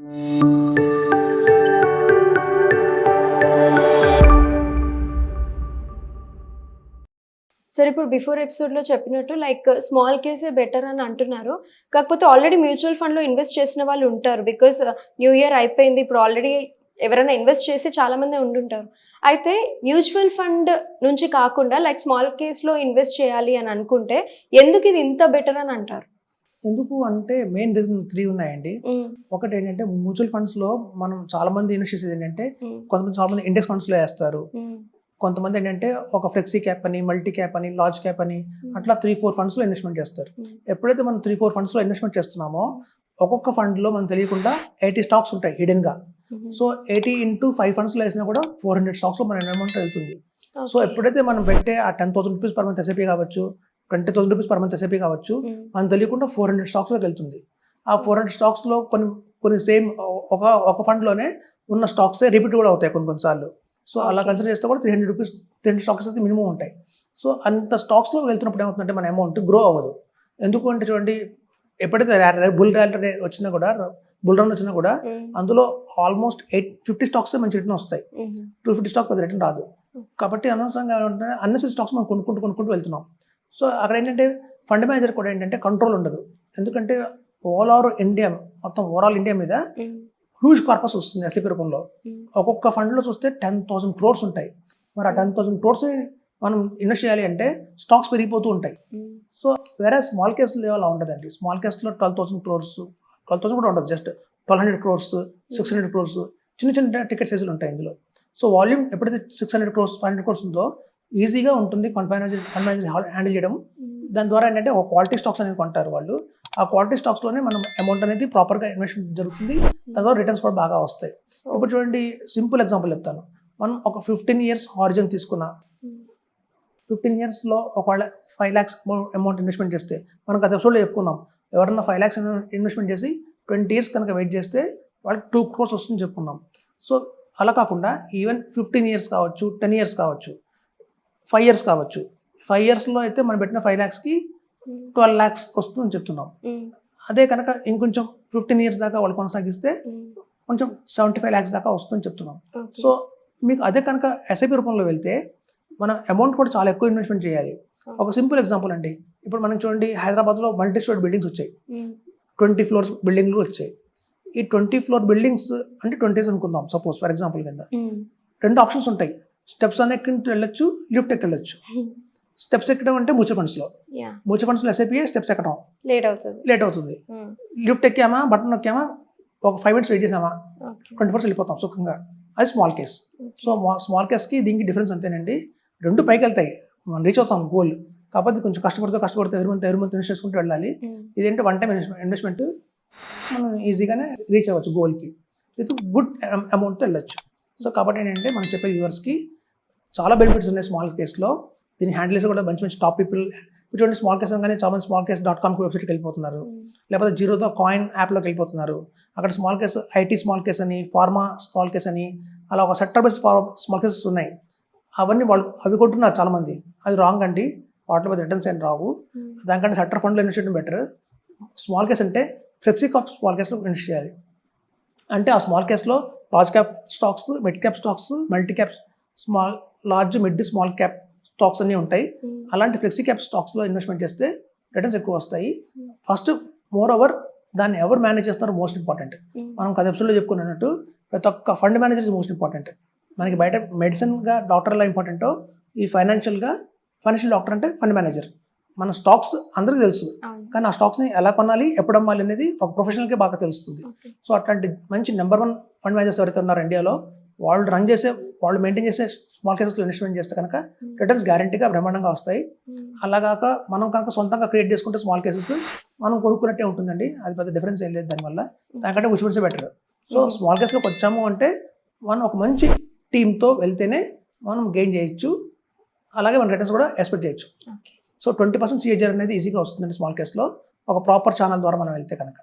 సరే ఇప్పుడు బిఫోర్ ఎపిసోడ్‌లో చెప్పినట్టు లైక్ స్మాల్ కేసే బెటర్ అని అంటున్నారు. కాకపోతే ఆల్రెడీ మ్యూచువల్ ఫండ్‌లో ఇన్వెస్ట్ చేసిన వాళ్ళు ఉంటారు. బికాజ్ న్యూ ఇయర్ అయిపోయింది. ఇప్పుడు ఆల్రెడీ ఎవరైనా ఇన్వెస్ట్ చేసి చాలా మందే ఉండుంటారు. అయితే మ్యూచువల్ ఫండ్ నుంచి కాకుండా లైక్ స్మాల్ కేస్‌లో ఇన్వెస్ట్ చేయాలి అని అనుకుంటే ఎందుకు ఇది ఇంత బెటర్ అని అంటారు? ఎందుకు అంటే మెయిన్ రీజన్ 3 ఉన్నాయండి. ఒకటేంటంటే మ్యూచువల్ ఫండ్స్‌లో మనం చాలా మంది ఇన్వెస్ట్ చేసేది ఏంటంటే చాలా మంది ఇండెక్స్ ఫండ్స్‌లో ఏస్తారు. కొంతమంది ఏంటంటే ఒక ఫ్లెక్సీ క్యాప్ అని, మల్టీ క్యాప్ అని, లార్జ్ క్యాప్ అని అట్లా 3, 4 ఫండ్స్‌లో ఇన్వెస్ట్‌మెంట్ చేస్తారు. ఎప్పుడైతే మనం 3, 4 ఫండ్స్‌లో ఇన్వెస్ట్‌మెంట్ చేస్తున్నామో ఒక్కొక్క ఫండ్‌లో మనకు తెలియకుండా 80 స్టాక్స్ ఉంటాయి హిడెన్‌గా. సో 80 ఇంటూ 5 ఫండ్స్‌లో వేసినా కూడా 400 స్టాక్స్‌లో మన అమౌంట్ వెళ్తుంది. సో ఎప్పుడైతే మనం పెట్టే ఆ ₹10,000 పర్ మంత్ ఎస్ఐపి కావచ్చు, ₹20,000 పర్ మంత్ ఎస్ఐపి కావచ్చు, మనకు తెలియకుండా 400 స్టాక్స్‌లోకి వెళ్తుంది. ఆ 400 స్టాక్స్‌లో కొన్ని సేమ్ ఒక ఫండ్‌లోనే ఉన్న స్టాక్సే రిపీట్ కూడా అవుతాయి కొన్నిసార్లు. సో అలా కన్సిడర్ చేస్తే కూడా ₹300 స్టాక్స్ అయితే మినిమం ఉంటాయి. సో అంత స్టాక్స్‌లో వెళ్తున్నప్పుడు ఏమవుతుందంటే మన అమౌంట్ గ్రో అవ్వదు. ఎందుకు అంటే చూడండి, ఎప్పుడైతే బుల్ ర్యాలీ వచ్చినా కూడా, బుల్ రన్ వచ్చినా కూడా అందులో ఆల్మోస్ట్ 50 స్టాక్స్ మంచి రిటర్న్ వస్తాయి. 250 స్టాక్ పెద్ద రిటర్న్ రాదు. కాబట్టి అనవసరంగా అన్నెసరీ స్టాక్స్ మనం కొనుక్కుంటూ వెళ్తున్నాం. సో అక్కడ ఏంటంటే ఫండ్ మేనేజర్ కూడా ఏంటంటే కంట్రోల్ ఉండదు. ఎందుకంటే ఓవరాల్ ఇండియా మీద హ్యూజ్ కార్పస్ వస్తుంది ఎస్ఐపి రూపంలో. ఒక్కొక్క ఫండ్లో చూస్తే 10,000 crores ఉంటాయి. మరి ఆ 10,000 crores మనం ఇన్వెస్ట్ చేయాలి అంటే స్టాక్స్ పెరిగిపోతూ ఉంటాయి. సో వేరే స్మాల్ కేసులో అలా ఉండదండి. స్మాల్ కేసులో 12,000 crores, 12,000 కూడా ఉండదు, జస్ట్ 1,200 crores, 600 crores చిన్న టికెట్ సైజులు ఉంటాయి ఇందులో. సో వాల్యూమ్ ఎప్పుడైతే 600 crores, 500 crores ఉందో ఈజీగా ఉంటుంది ఫండ్ మేనేజర్ హ్యాండిల్ చేయడం. దాని ద్వారా ఏంటంటే ఒక క్వాలిటీ స్టాక్స్ అనేది కొంటారు వాళ్ళు. ఆ క్వాలిటీ స్టాక్స్లోనే మనం అమౌంట్ అనేది ప్రాపర్గా ఇన్వెస్ట్మెంట్ జరుగుతుంది. తర్వాత రిటర్న్స్ కూడా బాగా వస్తాయి. ఇప్పుడు చూడండి, సింపుల్ ఎగ్జాంపుల్ చెప్తాను. మనం ఒక 15 years హారిజన్ తీసుకున్నా, 15 yearsలో ఒకవేళ 5 lakhs అమౌంట్ ఇన్వెస్ట్మెంట్ చేస్తే, మనం గత ఎపిసోడ్లో చెప్పుకున్నాం, ఎవరన్నా 5 lakhs ఇన్వెస్ట్మెంట్ చేసి 20 years కనుక వెయిట్ చేస్తే వాళ్ళకి 2 crores వస్తుందని చెప్పుకున్నాం. సో అలా కాకుండా ఈవెన్ 15 years కావచ్చు, 10 years కావచ్చు, 5 years కావచ్చు. 5 yearsలో అయితే మనం పెట్టిన 5 lakhsకి 12 lakhs వస్తుందని చెప్తున్నాం. అదే కనుక ఇంకొంచెం 15 years దాకా వాళ్ళు కొనసాగిస్తే కొంచెం 75 lakhs దాకా వస్తుందని చెప్తున్నాం. సో మీకు అదే కనుక ఎస్ఐపి రూపంలో వెళ్తే మన అమౌంట్ కూడా చాలా ఎక్కువ ఇన్వెస్ట్మెంట్ చేయాలి. ఒక సింపుల్ ఎగ్జాంపుల్ అండి, ఇప్పుడు మనం చూడండి, హైదరాబాద్లో మల్టీ స్టోరీ బిల్డింగ్స్ వచ్చాయి, 20 floors బిల్డింగ్లు వచ్చాయి. ఈ 20 floor బిల్డింగ్స్ అంటే 20 years అనుకుందాం సపోజ్, ఫర్ ఎగ్జాంపుల్ కింద 2 ఆప్షన్స్ ఉంటాయి. స్టెప్స్ అని ఎక్కి వెళ్ళొచ్చు, లిఫ్ట్ ఎక్కి వెళ్ళొచ్చు. స్టెప్స్ ఎక్కడం అంటే మ్యూచువల్ ఫండ్స్లో ఎస్ఐపి స్టెప్స్ ఎక్కడం లేట్ అవుతుంది. లిఫ్ట్ ఎక్కామా, బటన్ నొక్కామా, ఒక 5 minutes వెయిట్ చేసామా, 24 hours వెళ్ళిపోతాం సుఖంగా. అది స్మాల్ కేస్. సో స్మాల్ కేస్కి దీనికి డిఫరెన్స్ అంతేనండి. 2 పైకి వెళ్తాయి, మనం రీచ్ అవుతాం గోల్. కాకపోతే కొంచెం కష్టపడితే ఎవరి మంత్ ఇన్వెస్ట్ చేసుకుంటూ వెళ్ళాలి. ఇదేంటి వన్ టైం ఇన్వెస్ట్మెంట్, మనం ఈజీగానే రీచ్ అవ్వచ్చు గోల్కి విత్ గుడ్ అమౌంట్తో వెళ్ళొచ్చు. సో కాబట్టి ఏంటంటే మనం చెప్పే వ్యూవర్స్కి చాలా బెనిఫిట్స్ ఉన్నాయి స్మాల్ కేస్లో. దీన్ని హ్యాండిల్ చేసి కూడా మంచి టాప్ పీపుల్. చూడండి, స్మాల్ కేస్ అనగానే చాలా మంది smallcase.com వెబ్సైట్కి వెళ్ళిపోతున్నారు, లేకపోతే జీరోతో కాయిన్ యాప్లోకి వెళ్ళిపోతున్నారు. అక్కడ small case, IT small case అని, ఫార్మా స్మాల్ కేస్ అని, అలా ఒక సెక్టర్ బేస్డ్ స్మాల్ కేసెస్ ఉన్నాయి. అవి కొంటున్నారు చాలామంది. అది రాంగ్ అండి. వాటిలో పెద్ద రిటర్న్స్ ఏం రావు. దానికంటే సెక్టర్ ఫండ్లో ఇన్వెస్ట్ చేయడం బెటర్. స్మాల్ కేస్ అంటే ఫ్లెక్సీ క్యాప్ స్మాల్ కేస్లో ఇన్వెస్ట్ చేయాలి. అంటే ఆ స్మాల్ కేస్లో large cap stocks, mid cap stocks, multi cap, large, mid, small cap stocks అన్నీ ఉంటాయి. అలాంటి ఫ్లెక్సీ క్యాప్ స్టాక్స్లో ఇన్వెస్ట్మెంట్ చేస్తే రిటర్న్స్ ఎక్కువ వస్తాయి. ఫస్ట్ మోర్ ఓవర్ దాన్ని ఎవరు మేనేజ్ చేస్తారో మోస్ట్ ఇంపార్టెంట్. మనం గత ఎపిసోడ్లో చెప్పుకున్నట్టు ప్రతి ఒక్క fund manager is most important. మనకి బయట మెడిసిన్గా డాక్టర్ ఎలా ఇంపార్టెంటో, ఈ ఫైనాన్షియల్ డాక్టర్ అంటే ఫండ్ మేనేజర్. మన స్టాక్స్ అందరికీ తెలుసు, కానీ ఆ స్టాక్స్ని ఎలా కొనాలి, ఎప్పుడు అమ్మాలి అనేది ఒక ప్రొఫెషనల్కే బాగా తెలుస్తుంది. సో అట్లాంటి మంచి నెంబర్ 1 ఫండ్ మేనేజర్స్ ఎవరైతే ఉన్నారు ఇండియాలో, వాళ్ళు మెయింటైన్ చేసే స్మాల్ కేసెస్లో ఇన్వెస్ట్మెంట్ చేస్తే కనుక రిటర్న్స్ గ్యారంటీగా బ్రహ్మాండంగా వస్తాయి. అలాగాక మనం కనుక సొంతంగా క్రియేట్ చేసుకుంటే స్మాల్ కేసెస్ మనం కొనుక్కున్నట్టే ఉంటుందండి. అది పెద్ద డిఫరెన్స్ ఏం లేదు దానివల్ల. దానికంటే మ్యూచువల్సే బెటర్. సో స్మాల్ కేస్లోకి వచ్చాము అంటే మనం ఒక మంచి టీంతో వెళ్తేనే మనం గెయిన్ చేయొచ్చు. అలాగే మన రిటర్న్స్ కూడా ఎక్స్పెక్ట్ చేయొచ్చు. సో 20% CAGR అనేది ఈజీగా వస్తుందండి స్మాల్ కేస్లో, ఒక ప్రాపర్ ఛానల్ ద్వారా మనం వెళ్తే కనుక.